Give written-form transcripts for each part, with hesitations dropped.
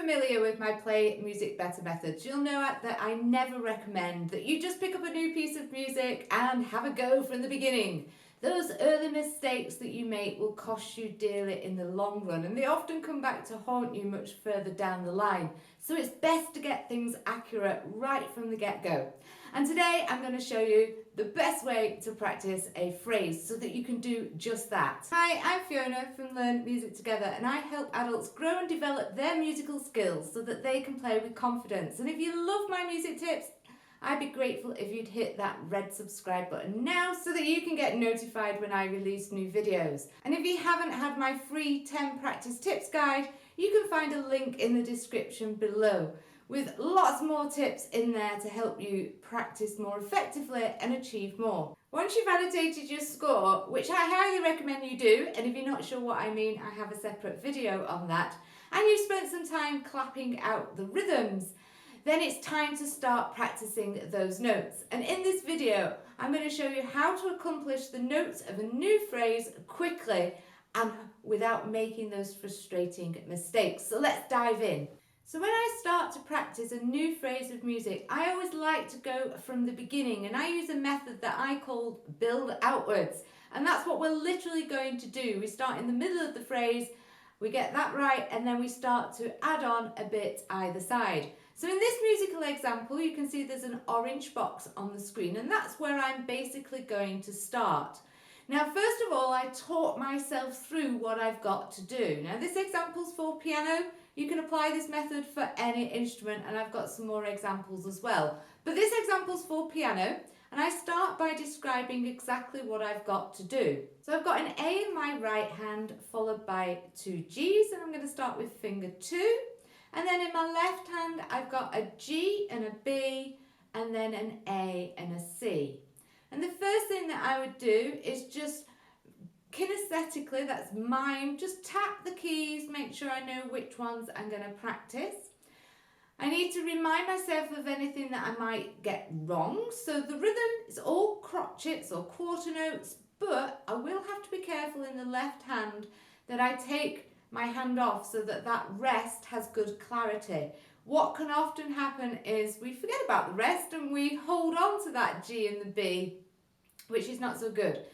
familiar with my Play Music Better methods, you'll know that I never recommend that you just pick up a new piece of music and have a go from the beginning. Those early mistakes that you make will cost you dearly in the long run, and they often come back to haunt you much further down the line. So it's best to get things accurate right from the get-go. And today I'm going to show you the best way to practice a phrase so that you can do just that. Hi, I'm Fiona from Learn Music Together, and I help adults grow and develop their musical skills so that they can play with confidence. And if you love my music tips, I'd be grateful if you'd hit that red subscribe button now so that you can get notified when I release new videos. And if you haven't had my free 10 practice tips guide, you can find a link in the description below with lots more tips in there to help you practice more effectively and achieve more. Once you've annotated your score, which I highly recommend you do, and if you're not sure what I mean, I have a separate video on that, and you've spent some time clapping out the rhythms, then it's time to start practicing those notes. And in this video, I'm going to show you how to accomplish the notes of a new phrase quickly and without making those frustrating mistakes. So let's dive in. So when I start to practice a new phrase of music, I always like to go from the beginning, and I use a method that I call build outwards. And that's what we're literally going to do. We start in the middle of the phrase, we get that right, and then we start to add on a bit either side. So in this musical example, you can see there's an orange box on the screen, and that's where I'm basically going to start. Now, first of all, I taught myself through what I've got to do. Now, this example's for piano. You can apply this method for any instrument, and I've got some more examples as well. But this example's for piano, and I start by describing exactly what I've got to do. So I've got an A in my right hand, followed by two Gs, and I'm going to start with finger 2. And then in my left hand, I've got a G and a B, and then an A and a C. And the first thing that I would do is just kinesthetically, that's mime, just tap the keys, make sure I know which ones I'm going to practice. I need to remind myself of anything that I might get wrong. So the rhythm is all crotchets or quarter notes, but I will have to be careful in the left hand that I take my hand off so that that rest has good clarity. What can often happen is we forget about the rest and we hold on to that G and the B, which is not so good.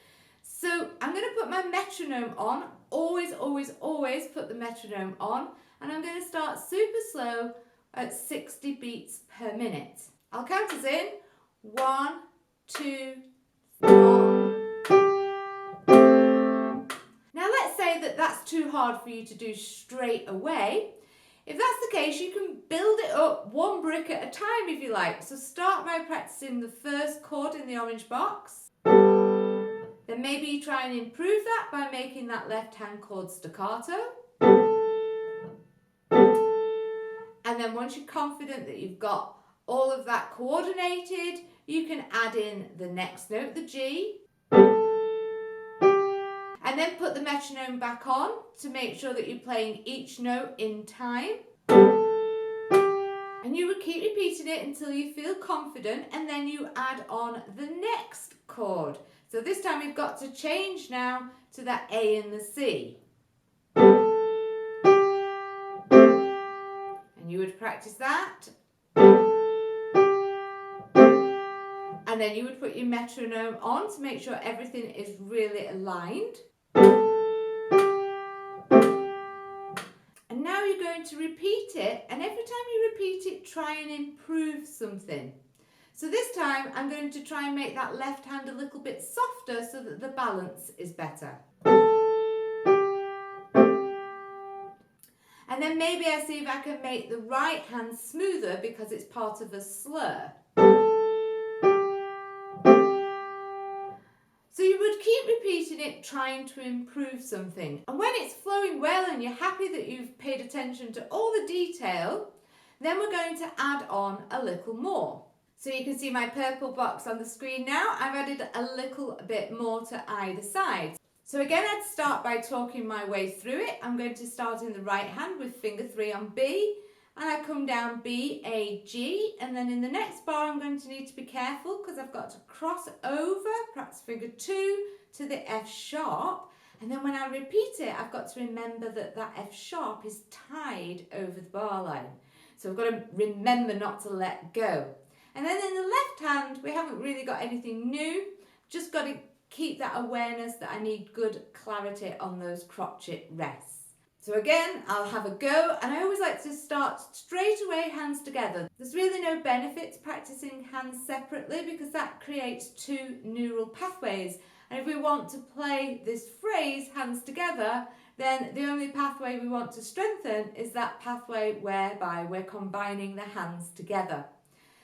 So I'm going to put my metronome on, always, always, always put the metronome on, and I'm going to start super slow at 60 beats per minute. I'll count us in. 1, 2, 3. Now let's say that that's too hard for you to do straight away. If that's the case, you can build it up one brick at a time if you like. So start by practicing the first chord in the orange box. Then maybe you try and improve that by making that left hand chord staccato. And then once you're confident that you've got all of that coordinated, you can add in the next note, the G. And then put the metronome back on to make sure that you're playing each note in time. And you would keep repeating it until you feel confident, and then you add on the next chord. So this time we've got to change now to that A and the C. And you would practice that. And then you would put your metronome on to make sure everything is really aligned. And now you're going to repeat it, and every time you repeat it, try and improve something. So this time I'm going to try and make that left hand a little bit softer so that the balance is better. And then maybe I see if I can make the right hand smoother because it's part of a slur. So you would keep repeating it, trying to improve something. And when it's flowing well and you're happy that you've paid attention to all the detail, then we're going to add on a little more. So you can see my purple box on the screen now. I've added a little bit more to either side. So again, I'd start by talking my way through it. I'm going to start in the right hand with finger 3 on B, and I come down B, A, G, and then in the next bar I'm going to need to be careful because I've got to cross over, perhaps finger 2 to the F sharp, And then when I repeat it, I've got to remember that that F sharp is tied over the bar line. So I've got to remember not to let go. And then in the left hand, we haven't really got anything new, just got to keep that awareness that I need good clarity on those crotchet rests. So again, I'll have a go, and I always like to start straight away, hands together. There's really no benefit to practicing hands separately because that creates two neural pathways. And if we want to play this phrase, hands together, then the only pathway we want to strengthen is that pathway whereby we're combining the hands together.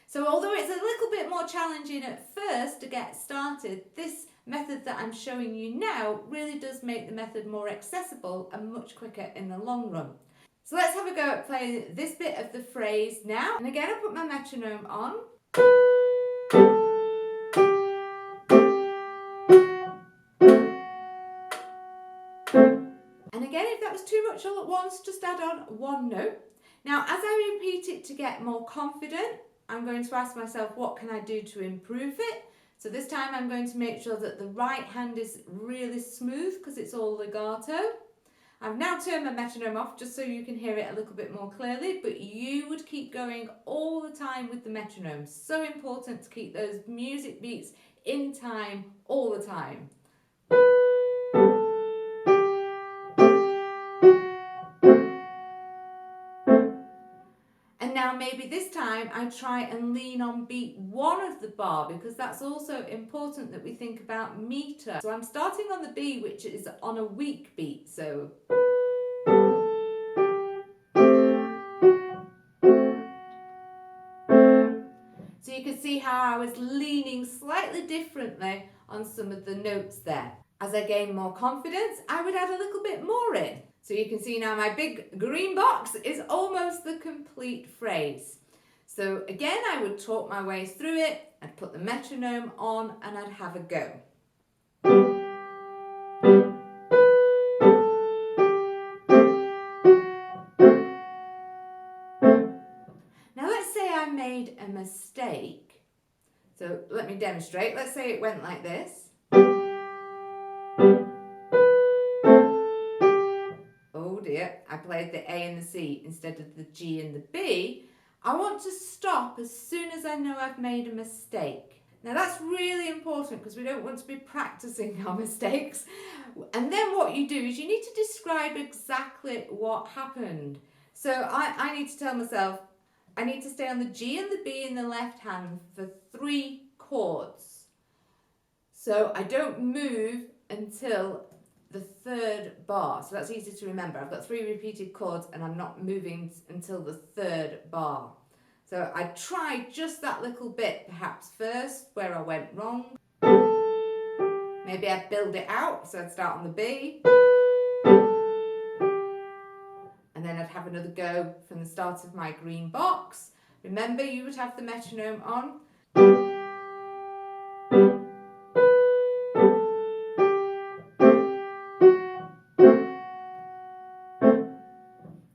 So although it's a little bit more challenging at first to get started, this method that I'm showing you now really does make the method more accessible and much quicker in the long run. So let's have a go at playing this bit of the phrase now. And again, I'll put my metronome on. And again, if that was too much all at once, just add on one note. Now, as I repeat it to get more confident, I'm going to ask myself, what can I do to improve it? So this time I'm going to make sure that the right hand is really smooth because it's all legato. I've now turned my metronome off just so you can hear it a little bit more clearly, but you would keep going all the time with the metronome. So important to keep those music beats in time all the time. And now maybe this time I try and lean on beat 1 of the bar because that's also important that we think about meter. So I'm starting on the B, which is on a weak beat. So you can see how I was leaning slightly differently on some of the notes there. As I gain more confidence, I would add a little bit more in. So you can see now my big green box is almost the complete phrase. So again, I would talk my way through it, I'd put the metronome on and I'd have a go. Now let's say I made a mistake. So let me demonstrate. Let's say it went like this. Oh dear, I played the A and the C instead of the G and the B. I want to stop as soon as I know I've made a mistake. Now that's really important because we don't want to be practicing our mistakes. And then what you do is you need to describe exactly what happened. So I need to tell myself, I need to stay on the G and the B in the left hand for 3 chords. So I don't move until the 3rd bar. So that's easy to remember. I've got 3 repeated chords and I'm not moving until the 3rd bar. So I tried just that little bit perhaps first where I went wrong. Maybe I'd build it out. So I'd start on the B. And then I'd have another go from the start of my green box. Remember, you would have the metronome on.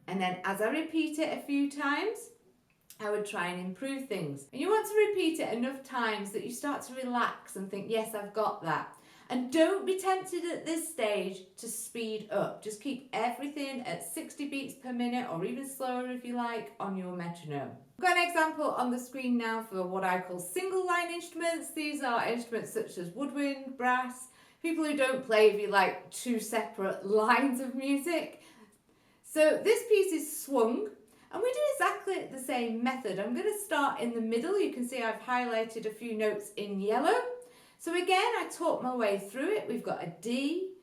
And then as I repeat it a few times, I would try and improve things. And you want to repeat it enough times that you start to relax and think, yes, I've got that. And don't be tempted at this stage to speed up. Just keep everything at 60 beats per minute or even slower if you like on your metronome. I've got an example on the screen now for what I call single line instruments. These are instruments such as woodwind, brass, people who don't play if you like 2 separate lines of music. So this piece is swung. And we do exactly the same method. I'm going to start in the middle. You can see I've highlighted a few notes in yellow. So again, I talk my way through it. We've got a D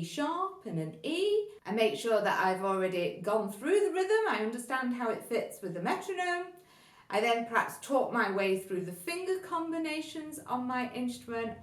sharp and an E. I make sure that I've already gone through the rhythm. I understand how it fits with the metronome. I then perhaps talk my way through the finger combinations on my instrument,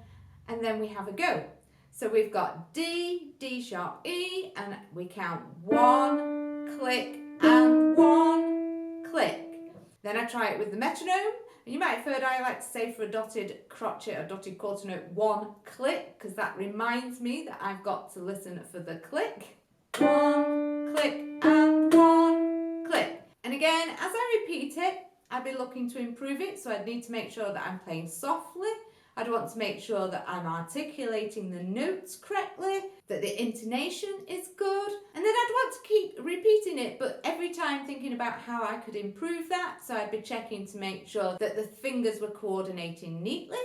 and then we have a go. So we've got D, D sharp, E, and we count 1, click, and 1, click. Then I try it with the metronome. And you might have heard I like to say for a dotted crotchet or dotted quarter note 1, click, because that reminds me that I've got to listen for the click. 1, click, and 1, click. And again, as I repeat it, I'd be looking to improve it, so I'd need to make sure that I'm playing softly. I'd want to make sure that I'm articulating the notes correctly, that the intonation is good, and then I'd want to keep repeating it, but every time thinking about how I could improve that. So I'd be checking to make sure that the fingers were coordinating neatly,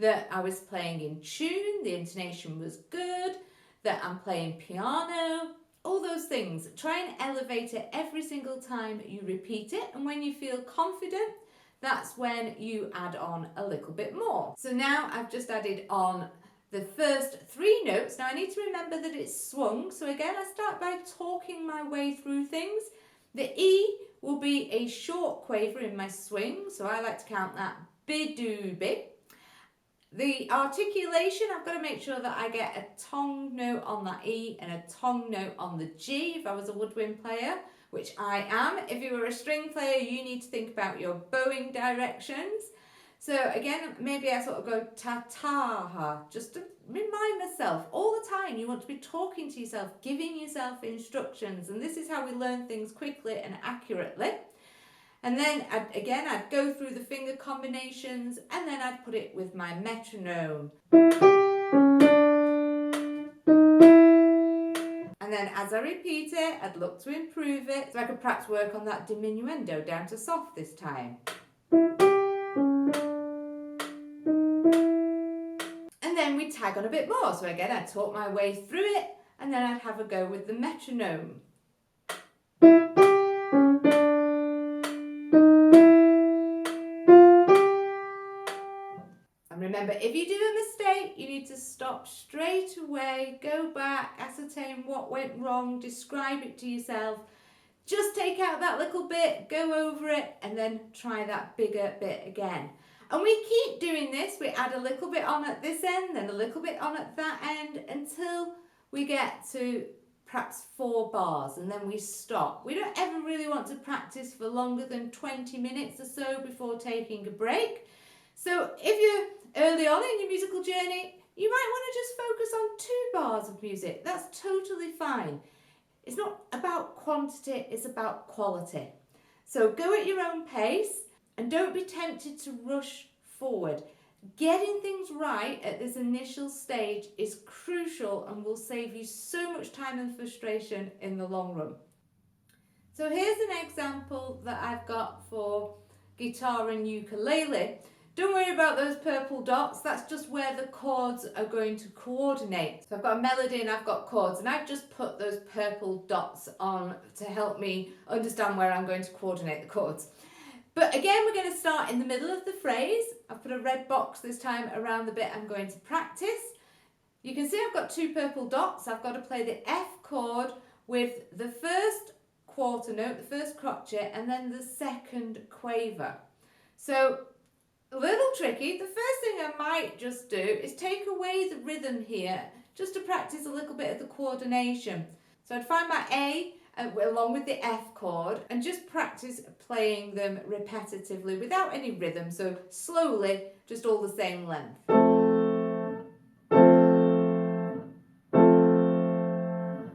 that I was playing in tune, the intonation was good, that I'm playing piano, all those things. Try and elevate it every single time you repeat it, and when you feel confident, that's when you add on a little bit more. So now I've just added on the first 3 notes. Now I need to remember that it's swung, so again I start by talking my way through things. The E will be a short quaver in my swing, so I like to count that bi-do-bi. The articulation, I've got to make sure that I get a tongue note on that E and a tongue note on the G if I was a woodwind player, which I am. If you were a string player, you need to think about your bowing directions. So again, maybe I sort of go ta-ta-ha, just to remind myself all the time. You want to be talking to yourself, giving yourself instructions, and this is how we learn things quickly and accurately. And then I'd go through the finger combinations, and then I'd put it with my metronome. And then as I repeat it, I'd look to improve it, so I could perhaps work on that diminuendo down to soft this time. And then we tag on a bit more. So again, I'd talk my way through it, and then I'd have a go with the metronome. Remember, if you do a mistake, you need to stop straight away, go back, ascertain what went wrong, describe it to yourself. Just take out that little bit, go over it, and then try that bigger bit again. And we keep doing this. We add a little bit on at this end, then a little bit on at that end, until we get to perhaps 4 bars, and then we stop. We don't ever really want to practice for longer than 20 minutes or so before taking a break. So if you're early on in your musical journey, you might want to just focus on 2 bars of music. That's totally fine. It's not about quantity, it's about quality. So go at your own pace and don't be tempted to rush forward. Getting things right at this initial stage is crucial and will save you so much time and frustration in the long run. So here's an example that I've got for guitar and ukulele. Don't worry about those purple dots, that's just where the chords are going to coordinate. So I've got a melody and I've got chords, and I've just put those purple dots on to help me understand where I'm going to coordinate the chords. But again, we're going to start in the middle of the phrase. I've put a red box this time around the bit I'm going to practice. You can see I've got 2 purple dots. I've got to play the F chord with the first quarter note, the first crotchet, and then the second quaver. So a little tricky. The first thing I might just do is take away the rhythm here, just to practice a little bit of the coordination. So I'd find my A along with the F chord and just practice playing them repetitively without any rhythm, so slowly, just all the same length.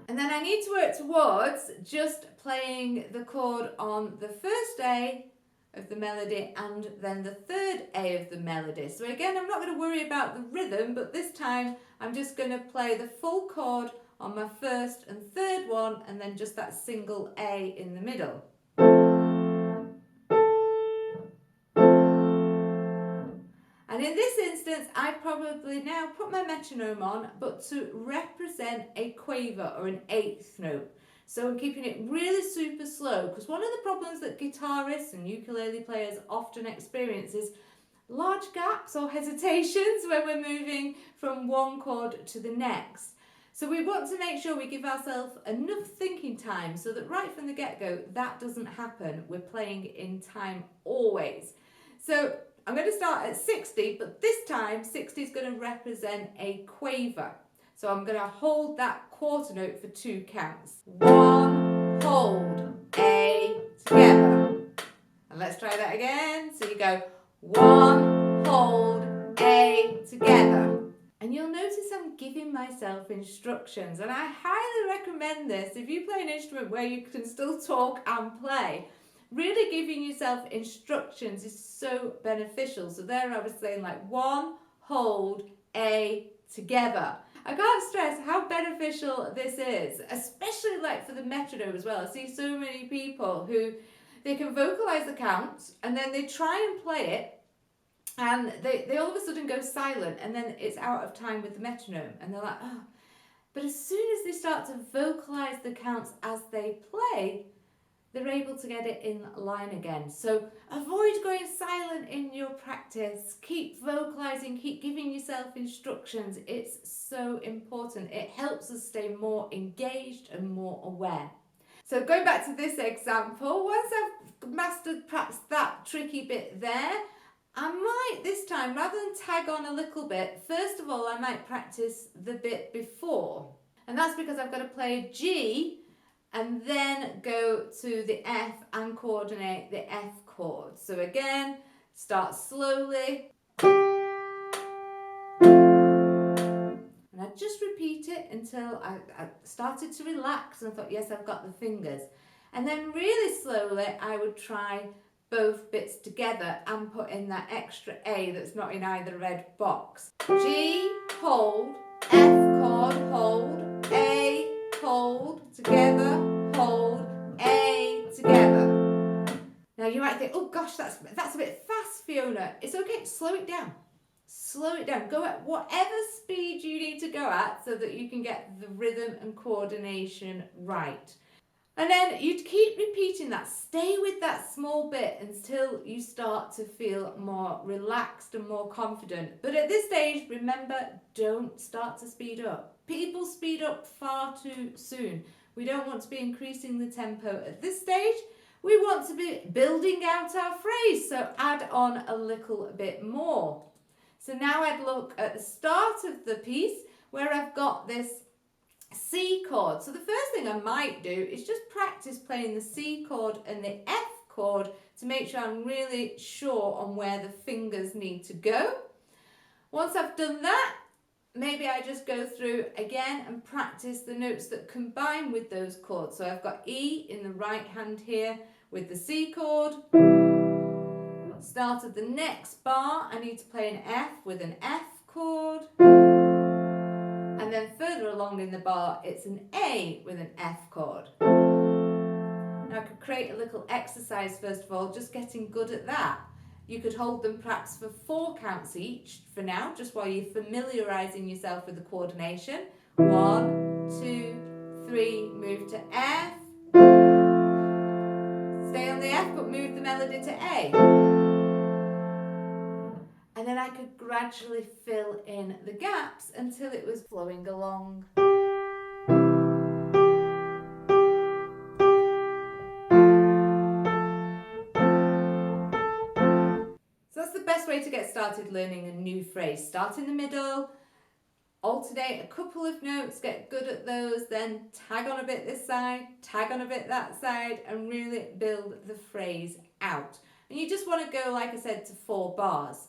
And then I need to work towards just playing the chord on the first A of the melody and then the third A of the melody. So again, I'm not going to worry about the rhythm, but this time I'm just going to play the full chord on my first and third one, and then just that single A in the middle. And in this instance, I probably now put my metronome on, but to represent a quaver or an 8th note. So I'm keeping it really super slow, because one of the problems that guitarists and ukulele players often experience is large gaps or hesitations when we're moving from one chord to the next. So we want to make sure we give ourselves enough thinking time so that right from the get-go, that doesn't happen. We're playing in time always. So I'm going to start at 60, but this time 60 is going to represent a quaver. So I'm going to hold that quarter note for 2 counts. 1, hold, A, together. And let's try that again. So you go 1, hold, A, together. And you'll notice I'm giving myself instructions, and I highly recommend this. If you play an instrument where you can still talk and play, really giving yourself instructions is so beneficial. So there I was saying like 1, hold, A together. I can't stress how beneficial this is, especially like for the metronome as well. I see so many people who they can vocalize the counts and then they try and play it and they all of a sudden go silent and then it's out of time with the metronome and they're like, oh. But as soon as they start to vocalize the counts as they play, they're able to get it in line again. So avoid going silent in your practice. Keep vocalizing, keep giving yourself instructions. It's so important. It helps us stay more engaged and more aware. So going back to this example, once I've mastered perhaps that tricky bit there, I might this time, rather than tag on a little bit, first of all I might practice the bit before. And that's because I've got to play a G and then go to the F and coordinate the F chord. So again, start slowly. And I just repeat it until I started to relax and thought, yes, I've got the fingers. And then really slowly, I would try both bits together and put in that extra A that's not in either red box. G, hold, F chord, hold, A, hold, together, hold, A, together. Now you might think, oh gosh, that's a bit fast, Fiona. It's okay, slow it down. Slow it down. Go at whatever speed you need to go at so that you can get the rhythm and coordination right. And then you'd keep repeating that. Stay with that small bit until you start to feel more relaxed and more confident. But at this stage, remember, don't start to speed up. People speed up far too soon. We don't want to be increasing the tempo at this stage. We want to be building out our phrase, so add on a little bit more. So now I'd look at the start of the piece where I've got this C chord. So the first thing I might do is just practice playing the C chord and the F chord to make sure I'm really sure on where the fingers need to go. Once I've done that, maybe I just go through again and practice the notes that combine with those chords. So I've got E in the right hand here with the C chord. Start of the next bar, I need to play an F with an F chord. And then further along in the bar, it's an A with an F chord. Now I could create a little exercise first of all, just getting good at that. You could hold them perhaps for 4 counts each for now, just while you're familiarising yourself with the coordination. 1, 2, 3, move to F. Stay on the F, but move the melody to A. And then I could gradually fill in the gaps until it was flowing along. So that's the best way to get started learning a new phrase. Start in the middle, alternate a couple of notes, get good at those, then tag on a bit this side, tag on a bit that side, and really build the phrase out. And you just want to go, like I said, to 4 bars.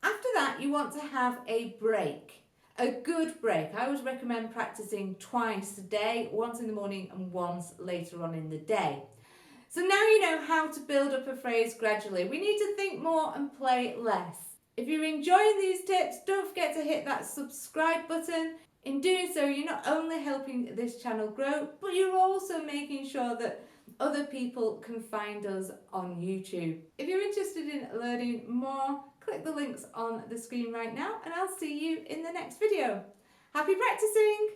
After that, you want to have a break, a good break. I always recommend practicing twice a day, once in the morning and once later on in the day. So now you know how to build up a phrase gradually. We need to think more and play less. If you're enjoying these tips, don't forget to hit that subscribe button. In doing so, you're not only helping this channel grow, but you're also making sure that other people can find us on YouTube. If you're interested in learning more, click the links on the screen right now and I'll see you in the next video. Happy practicing!